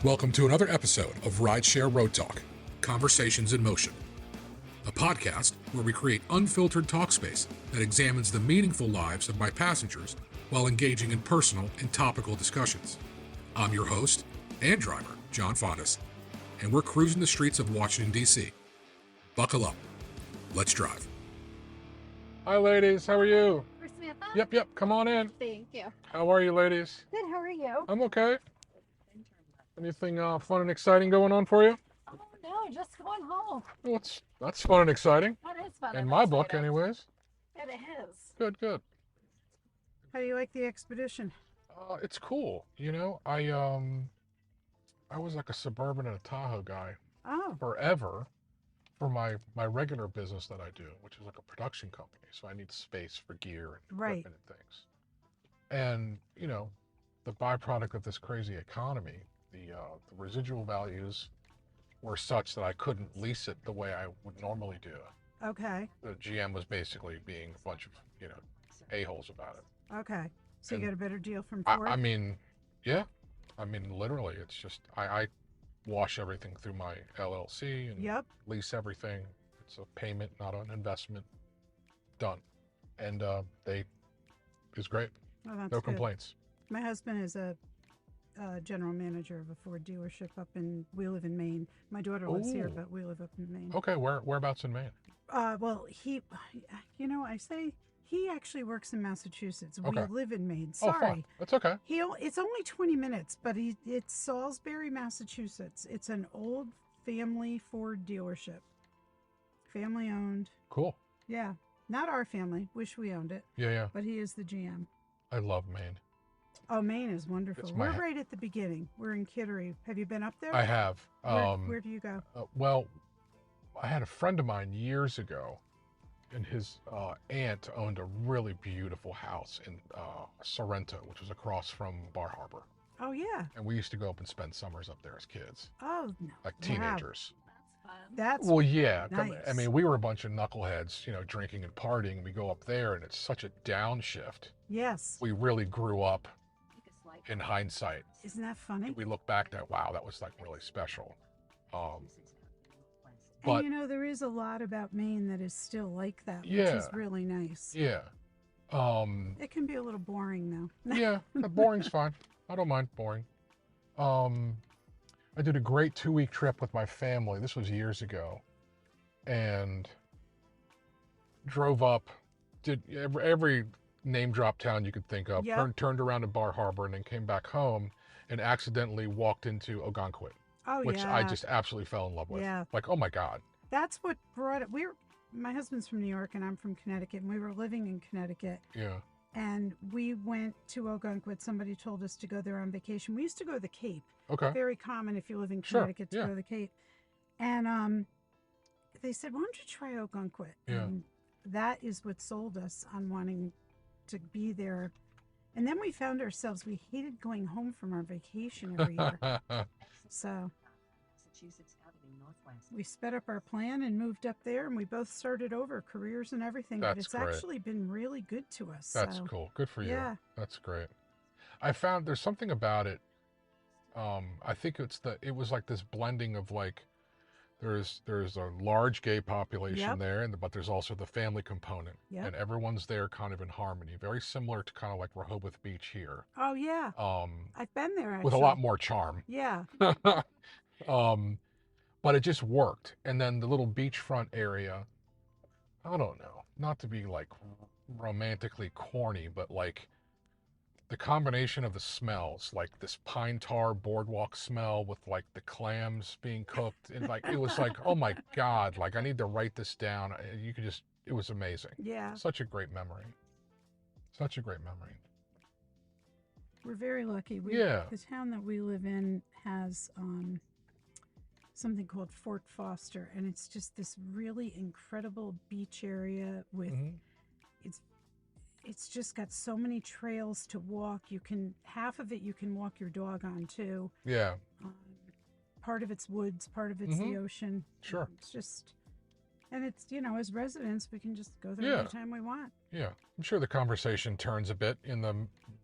Welcome to another episode of RideShare RoadTalk, Conversations in Motion, a podcast where we create unfiltered talk space that examines the meaningful lives of my passengers while engaging in personal and topical discussions. I'm your host and driver, John Fondas, and we're cruising the streets of Washington, D.C. Buckle up. Let's drive. Hi, ladies. How are you? For Samantha? Yep. Come on in. Thank you. How are you, ladies? Good, how are you? I'm okay. Anything fun and exciting going on for you? Oh, no, just going home. Well, that's fun and exciting. That is fun. In my book, anyways. It is. Good. How do you like the expedition? It's cool. You know, I was like a Suburban and a Tahoe guy Oh, forever for my regular business that I do, which is like a production company. So I need space for gear and Right. equipment and things. And, you know, the byproduct of this crazy economy, the residual values were such that I couldn't lease it the way I would normally do. okay. The GM was basically being a bunch of, a-holes about it. Okay. So And you got a better deal from Ford? I mean, yeah. I mean, literally, it's just, I wash everything through my LLC and Yep. lease everything. It's a payment, not an investment. Done. And it's great. Oh, that's No good. complaints. My husband is a general manager of a Ford dealership we live in Maine. My daughter lives here, Ooh. but we live up in Maine. Okay, whereabouts in Maine? Well, I say he actually works in Massachusetts. We Okay. live in Maine. Oh, fun. Sorry. That's okay. It's only 20 minutes, but it's Salisbury, Massachusetts. It's an old family Ford dealership. Family owned. Cool. Yeah. Not our family. Wish we owned it. Yeah. But he is the GM. I love Maine. Oh, Maine is wonderful. It's We're my- right at the beginning. We're in Kittery. Have you been up there? I have. Where do you go? Well, I had a friend of mine years ago, and his aunt owned a really beautiful house in Sorrento, which was across from Bar Harbor. Oh, yeah. And we used to go up and spend summers up there as kids, Oh, no. like Wow. teenagers. That's fun. That's Well, yeah. I nice. mean, we were a bunch of knuckleheads, drinking and partying. We go up there, and it's such a downshift. yes. We really grew up in hindsight. Isn't that funny? We look back at, wow, that was like really special. And but- there is a lot about Maine that is still like that, which Yeah. is really nice. Yeah. It can be a little boring though. Yeah, boring's fine. I don't mind boring. I did a great 2-week trip with my family. This was years ago, and drove up, did every name drop town you could think of. Yep. Turned around in Bar Harbor, and then came back home, and accidentally walked into Ogunquit, Oh, which yeah. I just absolutely fell in love with. Yeah. Like, oh my God. That's what brought it. My husband's from New York and I'm from Connecticut, and we were living in Connecticut. Yeah. And we went to Ogunquit. Somebody told us to go there on vacation. We used to go to the Cape. Okay. Very common if you live in Sure, Connecticut to yeah. go to the Cape. And they said, why don't you try Ogunquit? Yeah. And that is what sold us on wanting to be there. And then we found ourselves, we hated going home from our vacation every year. So we sped up our plan and moved up there, and we both started over, careers and everything. But That's it's great. actually been really good to us. That's so, cool. Good for you. Yeah. That's great. I found there's something about it. I think it was like this blending of like, there's a large gay population Yep. there, but there's also the family component, Yep. and everyone's there kind of in harmony. Very similar to kind of like Rehoboth Beach here, Oh, yeah. I've been there actually. with a lot more charm. Yeah. But it just worked. And then the little beachfront area, I don't know, not to be like romantically corny, but like the combination of the smells, like this pine tar boardwalk smell with like the clams being cooked, and like it was like, oh my God, like I need to write this down. It was amazing. Yeah. Such a great memory. Such a great memory. We're very lucky. Yeah. The town that we live in has something called Fort Foster, and it's just this really incredible beach area with Mhm. it's just got so many trails to walk. Half of it you can walk your dog on too. Yeah. Part of it's woods, part of it's the ocean. Sure. It's just And it's, as residents, we can just go there Yeah. anytime we want. Yeah. I'm sure the conversation turns a bit in the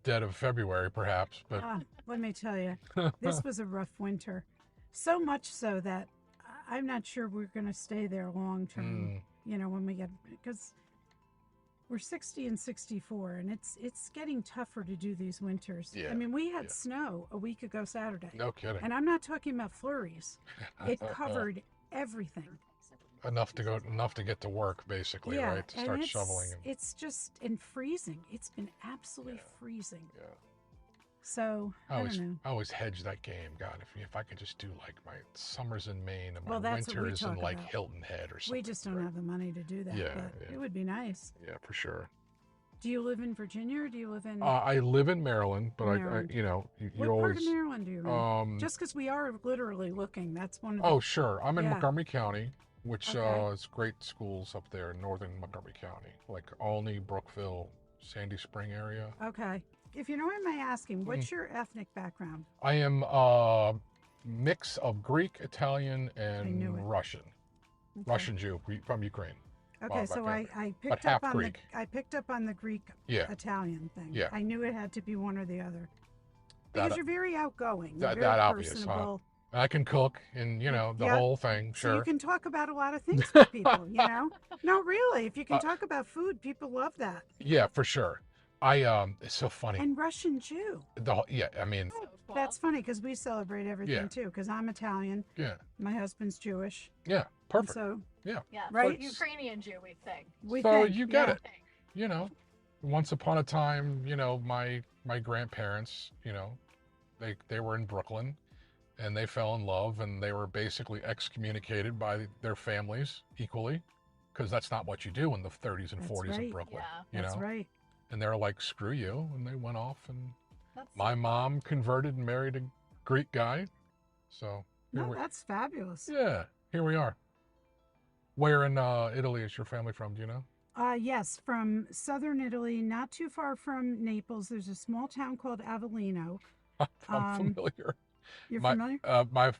dead of February, perhaps, but Let me tell you, this was a rough winter. So much so that I'm not sure we're going to stay there long term. When we get, because we're 60 and 64, and it's getting tougher to do these winters. Yeah, I mean, we had snow a week ago Saturday. no kidding. And I'm not talking about flurries. It covered everything. enough to get to work, basically, Yeah, right? To and start shoveling. it's just freezing. It's been absolutely freezing. Yeah. So I don't know. I always hedge that game. God, if I could just do like my summers in Maine and Well, my that's what we winters in talk like about. Hilton Head or something. We just don't have the money to do that. Yeah, But yeah. it would be nice. Yeah, for sure. Do you live in Virginia or do you live in I live in Maryland, but Maryland. you what always. part of Maryland do you live? Just because we are literally looking, that's one of the. Oh, sure. I'm in Yeah. Montgomery County, which Okay. is great schools up there in northern Montgomery County, like Olney, Brookville, Sandy Spring area. Okay. If you don't mind my asking, what's Mm-hmm. your ethnic background? I am a mix of Greek, Italian, knew it. and Russian. Okay. Russian Jew from Ukraine. Okay, Well, so back I But picked half up on Greek. I picked up on the Greek Yeah. Italian thing. Yeah. I knew it had to be one or the other. Because That- you're very outgoing. that- You're very that obvious, huh? personable. I can cook and, the Yeah. whole thing, So sure. you can talk about a lot of things with people, No, really. If you can talk about food, people love that. Yeah, for sure. It's so funny. And Russian Jew. I mean, So cool. That's funny because we celebrate everything Yeah. too. Because I'm Italian. yeah, My husband's Jewish. yeah, And perfect. so yeah, Right? Ukrainian Jew, we think. we So think, you get yeah. it. Once upon a time, my grandparents, they were in Brooklyn and they fell in love and they were basically excommunicated by their families equally because that's not what you do in the 30s and That's 40s in right. Brooklyn, Yeah. That's right. And they're like, screw you. And they went off and That's my mom converted and married a Greek guy. So here No, that's fabulous. here we are. Where in Italy is your family from? Do you know? Yes, from southern Italy, not too far from Naples. There's a small town called Avellino. I'm familiar. You're my, familiar?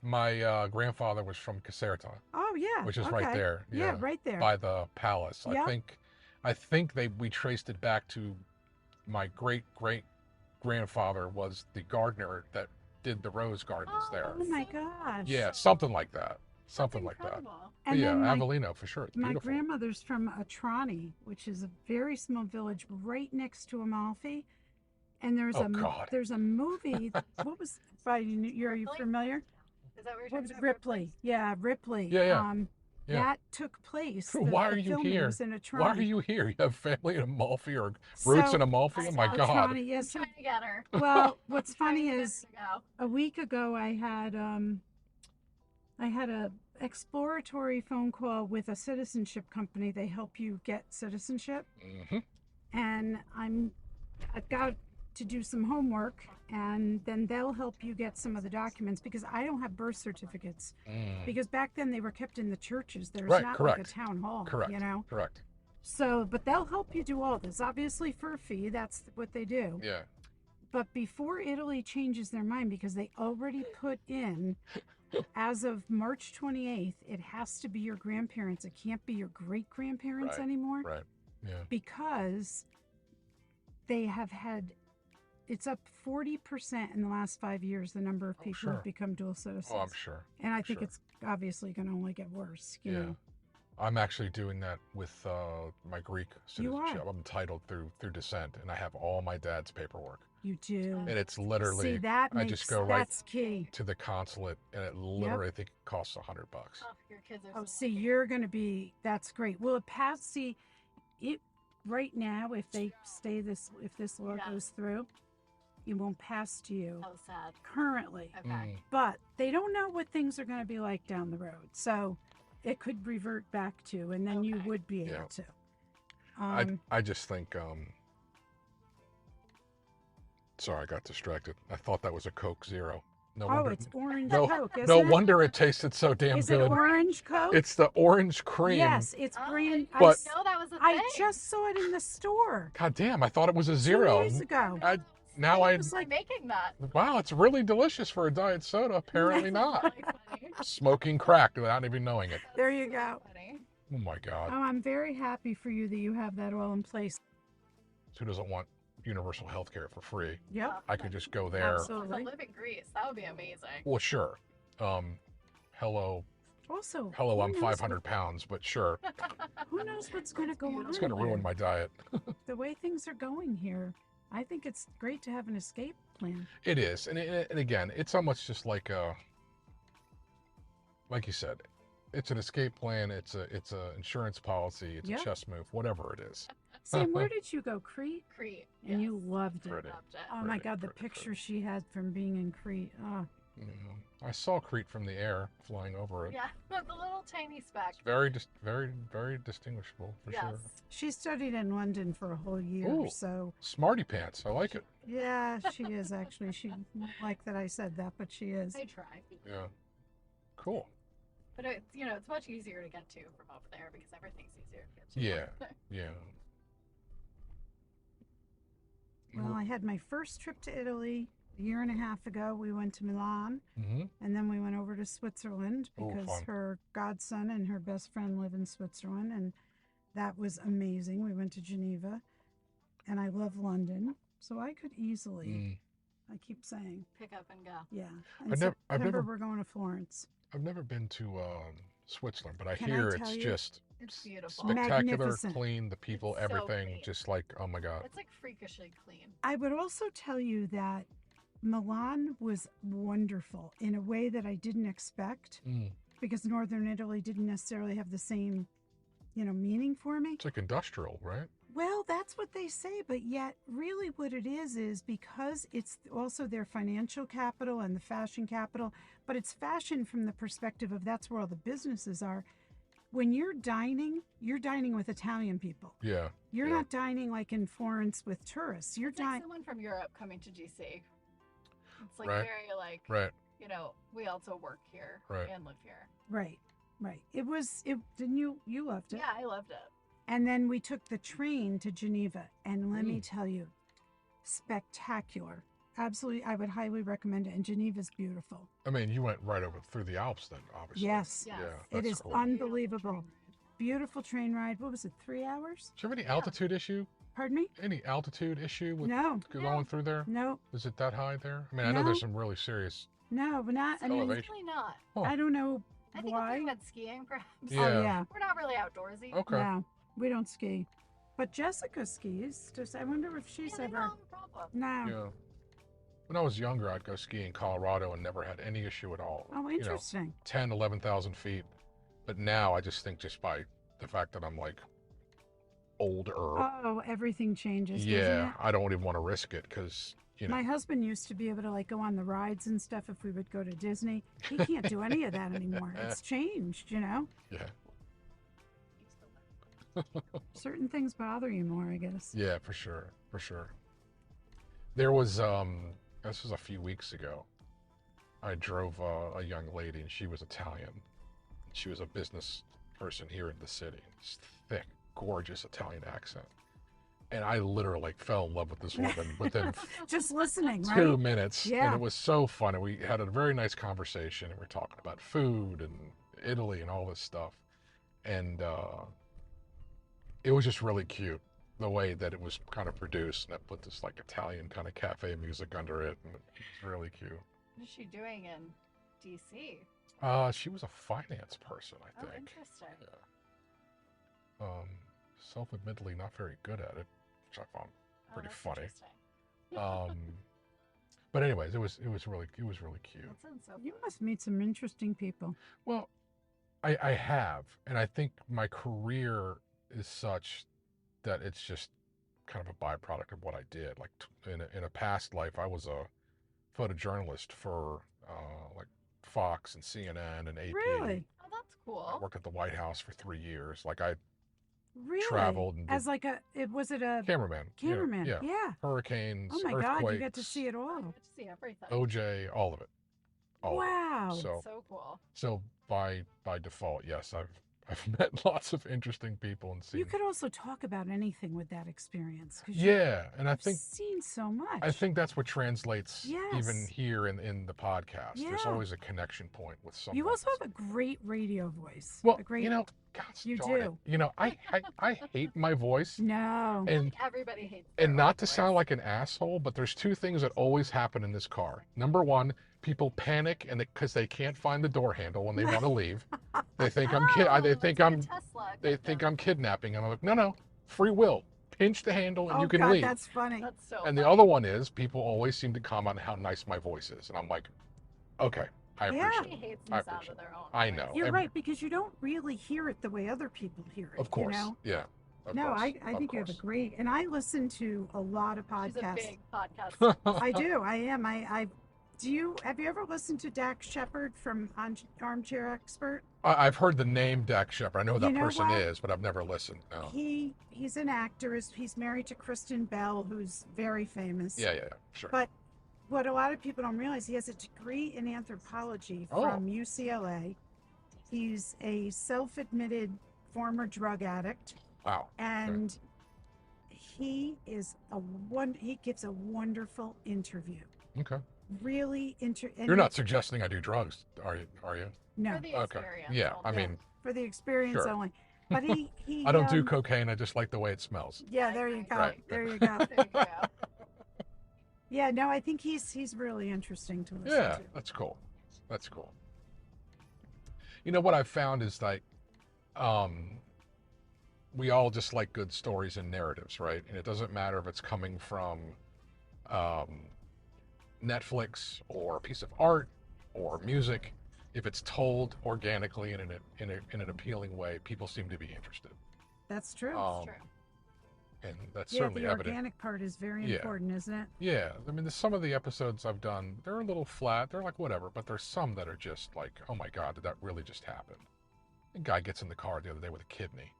My grandfather was from Caserta, Oh yeah. which is right okay. there. Yeah, right there. by the palace. Yeah. I think we traced it back to my great grandfather was the gardener that did the rose gardens there. Oh my gosh. Yeah, something like that. That's Something like that. incredible. And Yeah, then my, Avellino for sure. It's my beautiful. grandmother's from Atrani, which is a very small village right next to Amalfi. And there's Oh, God. there's a movie. What was? Are you Ripley? familiar? Is that what you're What talking was it? about? Ripley? Yeah, Ripley. Yeah. Yeah. That took place. Why the are you filming here? was in Atrani. Why are you here? You have family in Amalfi or roots in Amalfi? Oh my I God. Atrani, yes. Trying to get her. Well, what's funny Trying to is get her to go. a week ago I had a exploratory phone call with a citizenship company. They help you get citizenship, hmm and I've got to do some homework, and then they'll help you get some of the documents because I don't have birth certificates. Because back then they were kept in the churches. There's Right, not correct. like a town hall, Correct. Correct. So, but they'll help you do all this. Obviously for a fee, that's what they do. Yeah. But before Italy changes their mind, because they already put in, as of March 28th, it has to be your grandparents. It can't be your great grandparents Right, anymore. Right. Yeah. Because they have had, it's up 40% in the last 5 years, the number of people sure. who've become dual citizens. Oh, I'm sure. And I think sure. it's obviously going to only get worse. You Yeah. know? I'm actually doing that with my Greek You are. citizenship. I'm entitled through descent, and I have all my dad's paperwork. You do. And it's literally See, that I makes, just go right that's key. to the consulate, and it literally I think it costs $100. Oh, your kids are Oh, so see, lucky. you're going to be, that's great. Will it pass? See, it right now, if this law Yeah. goes through, it won't pass to you Oh, sad. currently. Okay. But they don't know what things are going to be like down the road. So it could revert back to, and then you Okay. would be able Yeah. to. I just think sorry, I got distracted. I thought that was a Coke Zero. No Oh, wonder. it's orange no, Coke, isn't no it? wonder it tasted so damn Is it good. orange Coke? It's the orange cream. Yes, it's Oh, brand. I But- didn't know that was a thing. I just saw it in the store God damn, I thought it was a 2 zero. years ago. Now I was like- making that. wow, it's really delicious for a diet soda. Apparently not. Really funny. Smoking crack without even knowing it. There you go. Funny. Oh my God. Oh, I'm very happy for you that you have that all in place. Who doesn't want universal health care for free? Yep. I could just go there. Absolutely. To live in Greece, that would be amazing. Well, sure. Hello, Also, hello, who I'm knows 500 pounds, but sure. Who knows what's going to go on? It's going to ruin here? my diet. The way things are going here, I think it's great to have an escape plan. It is. And again, it's almost just like you said, it's an escape plan. It's a insurance policy. It's Yep. a chess move, whatever it is. Sam, where did you go? Crete? Crete. And yes. you loved it. Pretty. Loved it. Oh my Pretty, God, the pretty, picture she had from being in Crete. Oh, Yeah. I saw Crete from the air, flying over it. Yeah, with the little tiny speck. It's very, very distinguishable for Yes. sure. she studied in London for a whole year, Ooh. so Smarty pants. I like it. yeah, she is actually. She won't like that I said that, but she is. I try. Yeah. Cool. But it's, it's much easier to get to from over there because everything's easier to get to. Yeah. Yeah. Well, I had my first trip to Italy a year and a half ago. We went to Milan, Mm-hmm. and then we went over to Switzerland Oh, because fun. her godson and her best friend live in Switzerland, and that was amazing. We went to Geneva, and I love London, so I could easily. Mm. I keep saying, Pick up and go. yeah. I've And never- I've September never- we're going to Florence. I've never been to Switzerland, but I Can I hear tell it's you? just It's beautiful. spectacular, Magnificent. clean, the people, It's so everything, clean. just like, oh my God. It's like freakishly clean. I would also tell you that Milan was wonderful in a way that I didn't expect Mm. because Northern Italy didn't necessarily have the same, meaning for me. It's like industrial, right? Well, that's what they say, but yet really what it is because it's also their financial capital and the fashion capital, but it's fashion from the perspective of that's where all the businesses are. When you're dining with Italian people. Yeah. You're Yeah. not dining like in Florence with tourists. You're It's like dining. someone from Europe coming to DC. It's like Right. very like, Right. we also work here Right. and live here. Right. Didn't you loved it? Yeah, I loved it. And then we took the train to Geneva, and let me Mm. tell you, spectacular. Absolutely, I would highly recommend it. And Geneva's beautiful. I mean, you went right over through the Alps then, obviously. Yes, Yes. Yeah, it that's is cool. unbelievable. Beautiful train ride. What was it? 3 hours? Do you have any altitude issue? Pardon me? Any altitude issue with No, going through there? no, Is it that high there? I mean, I know there's No. some really serious. no, but not. I mean, Elevation. Really not. Huh. I don't know I think why. if we went skiing, perhaps. Yeah. Oh yeah, We're not really outdoorsy. Okay. no, we don't ski. But Jessica skis. Just I wonder if she's Yeah, they ever. don't have a problem. No. Yeah. When I was younger, I'd go ski in Colorado and never had any issue at all. Oh, interesting. 10, 11,000 feet. But now I just think just by the fact that I'm like older, Oh, everything changes. Doesn't yeah, it? I don't even want to risk it because, My husband used to be able to like go on the rides and stuff if we would go to Disney. He can't do any of that anymore. It's changed, yeah. Certain things bother you more, I guess. Yeah, for sure. For sure. There was, this was a few weeks ago. I drove a young lady and she was Italian. She was a business person here in the city. This thick, gorgeous Italian accent. And I literally fell in love with this woman within Just listening, 2 right? minutes. Yeah. And it was so fun. And we had a very nice conversation and we were talking about food and Italy and all this stuff. And it was just really cute the way that it was kind of produced, and it put this like Italian kind of cafe music under it, and it was really cute. What is she doing in DC? She was a finance person, I Oh, think. interesting. Yeah. Self-admittedly not very good at it, which I found Oh, pretty that's funny. interesting. But anyways, it was really cute. That sounds so You fun. must meet some interesting people. Well, I have, and I think my career is such that it's just kind of a byproduct of what I did. Like in a past life, I was a photojournalist for like Fox and CNN and AP. Really? Oh, that's cool. I worked at the White House for 3 years. Like I Really? traveled and As like was it a cameraman. you know, cameraman? yeah. Yeah. Hurricanes, Oh my earthquakes, God, you get to see it Oh, you all. get to see everything. OJ, all of it. All of it. Wow. So So cool. by default, yes, I've met lots of interesting people and seen. You could also talk about anything with that experience. 'Cause Yeah, and I you've think seen so much. I think that's what translates even Yes. here in the podcast. There's Yeah. always a connection point with someone. you also have a great radio voice. Well, a great, you know, gosh You darn it. do. You know, I hate my voice. No. I feel And like everybody hates their and not to own sound voice. like an asshole, but there's two things that always happen in this car. Number one, people panic and because they can't find the door handle when they want to leave. They think I'm kid. They Oh, think that's I'm. like a Tesla They think victim. I'm kidnapping. And I'm like, no, free will. Pinch the handle and Oh you can God, leave. that's funny. That's so And the funny. other one is people always seem to comment on how nice my voice is, and I'm like, okay, I Yeah. appreciate Everybody it. hates I the sound appreciate of their own I voice. know. You're Every- right, because you don't really hear it the way other people hear it. Of course, You know? yeah. Of No, course, I think you have a great, and I listen to a lot of She's a podcasts. big podcast. I do. I am. Have you ever listened to Dax Shepard from Armchair Expert? I've heard the name Dak Shepard. I know who You that know person what? is, but I've never listened. No. He's an actor. He's married to Kristen Bell, who's very famous. Yeah, sure. But what a lot of people don't realize, he has a degree in anthropology from UCLA. He's a self-admitted former drug addict, Wow. and he gives a wonderful interview. Okay. Really You're not suggesting I do drugs, are you? No, For the Okay. experience. Yeah, I only. mean, for the experience Sure. only. But he I don't do cocaine. I just like the way it smells. Yeah, there you go. Right. There you go. There you go. Yeah, no, I think he's really interesting to listen Yeah, to. that's cool. That's cool. You know what I've found is like, we all just like good stories and narratives, right? And it doesn't matter if it's coming from Netflix or a piece of art or music. If it's told organically in an appealing way, people seem to be interested. That's true. It's true. And that's Yeah, certainly the evident. organic part is very Yeah. important, isn't it? Yeah, I mean, some of the episodes I've done, they're a little flat. They're like whatever, but there's some that are just like, oh my God, did that really just happen? A guy gets in the car the other day with a kidney,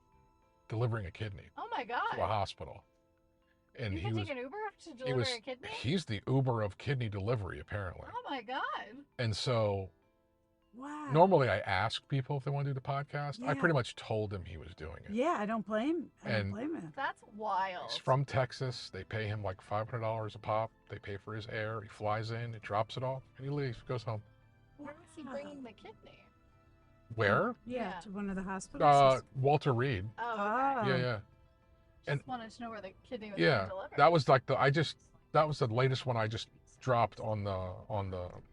delivering a kidney Oh my to a God. hospital, and You he can was take an Uber to he deliver was a kidney? he's the Uber of kidney delivery apparently. Oh my God. And so Wow. normally I ask people if they want to do the podcast. I Yeah. pretty much told him he was doing it. Yeah, I don't blame And- him. That's wild. He's from Texas. They pay him like $500 a pop. They pay for his air. He flies in, he drops it off, and he leaves, goes home. Where was he bringing the kidney? Where? Yeah, Yeah. to one of the hospitals. Walter Reed. Oh, Oh. okay. Yeah. Just wanted to know where the kidney was Yeah, being delivered. that was like that was the latest one I just dropped on the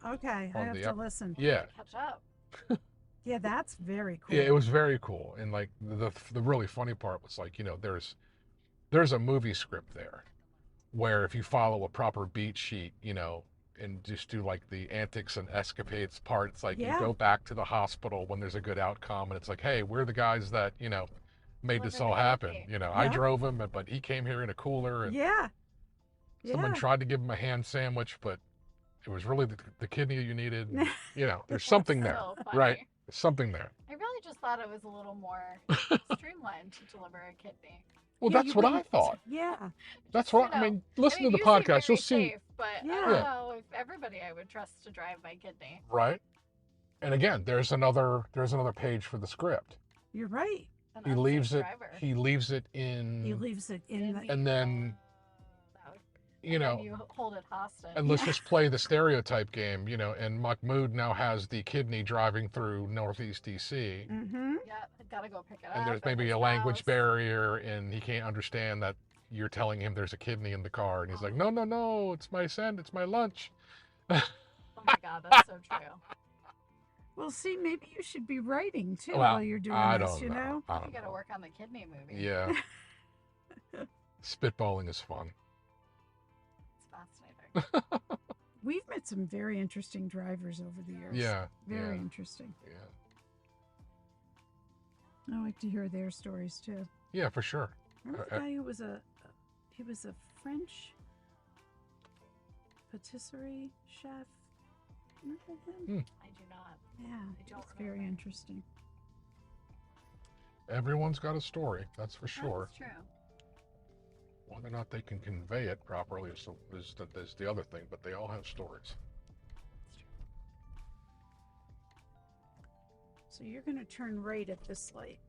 Okay, I on have the to app. listen. yeah. Catch up. Yeah, that's very cool. Yeah, it was very cool. And like the really funny part was like, there's a movie script there where if you follow a proper beat sheet, and just do like the antics and escapades part, it's like Yeah. you go back to the hospital when there's a good outcome and it's like, hey, we're the guys that, made this Delivered all the happen. kidney. I Yeah. drove him, but he came here in a cooler and Yeah. someone Yeah. tried to give him a ham sandwich, but it was really the kidney you needed. And, there's something there, So funny. right? There's something there. I really just thought it was a little more streamlined to deliver a kidney. Well, Yeah, that's you what I wouldn't- thought. Yeah. That's You what I know, mean. Listen to you the seem podcast, you'll very see, safe, but I Yeah. don't Yeah. know if everybody I would trust to drive my kidney. right? And again, there's another page for the script. You're right. An He unsafe leaves it. driver. He leaves it in. He leaves it in the. And then, And then you hold it hostage. and let's just play the stereotype game, and Mahmoud now has the kidney driving through Northeast DC. Mm-hmm. Yeah, I gotta go pick it up. And there's at maybe his a language house. barrier, and he can't understand that you're telling him there's a kidney in the car, and he's like, no, it's my lunch. Oh my God, that's so true. Well, see, maybe you should be writing too Well, while you're doing I this. don't You know. I You don't gotta know. work on the kidney movie. Yeah. Spitballing is fun. It's fascinating. We've met some very interesting drivers over the years. Yeah. Very yeah, interesting. yeah. I like to hear their stories too. Yeah, for sure. Remember the guy who was he was a French patisserie chef? Remember him? I do not. Yeah, don't it's very remember. interesting. Everyone's got a story, that's for sure. That's true. Whether or not they can convey it properly is the other thing, but they all have stories. So you're going to turn right at this light.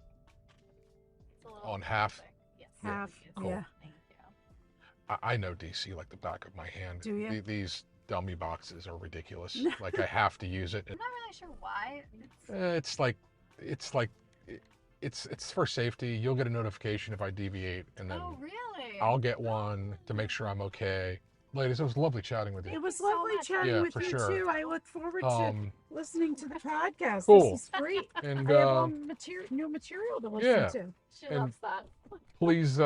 It's a little On half? specific. Yes. Half, please. Cool. yeah. Thank you. I know DC like the back of my hand. Do you? These dummy boxes are ridiculous. Like I have to use it. I'm not really sure why. It's like it's for safety. You'll get a notification if I deviate, and then Oh, really? I'll get one to make sure I'm okay. Ladies, it was lovely chatting with you. It was you so lovely much. chatting Yeah, with for you sure. too. I look forward to Um, listening to the podcast. Cool. This is great. and I have new material to listen yeah. to. She and- loves that. please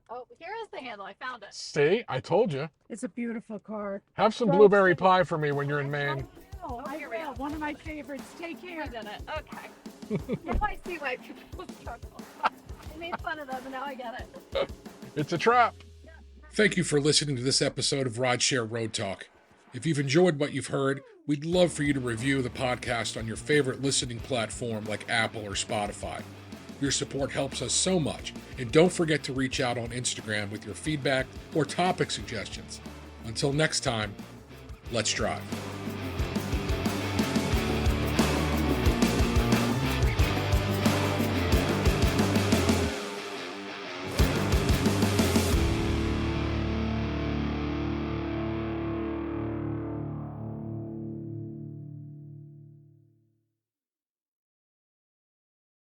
Oh, here is the handle. I found it. see. I told you. It's a beautiful car. Have some Well, blueberry so- pie for me when you're in I Maine. will. I here we will. go. One of my favorites. Take care. I did it. Okay. Now I see why people struggle. I made fun of them, and now I get it. It's a trap. Thank you for listening to this episode of RideShare RoadTalk. If you've enjoyed what you've heard, we'd love for you to review the podcast on your favorite listening platform like Apple or Spotify. Your support helps us so much, and don't forget to reach out on Instagram with your feedback or topic suggestions. Until next time, let's drive.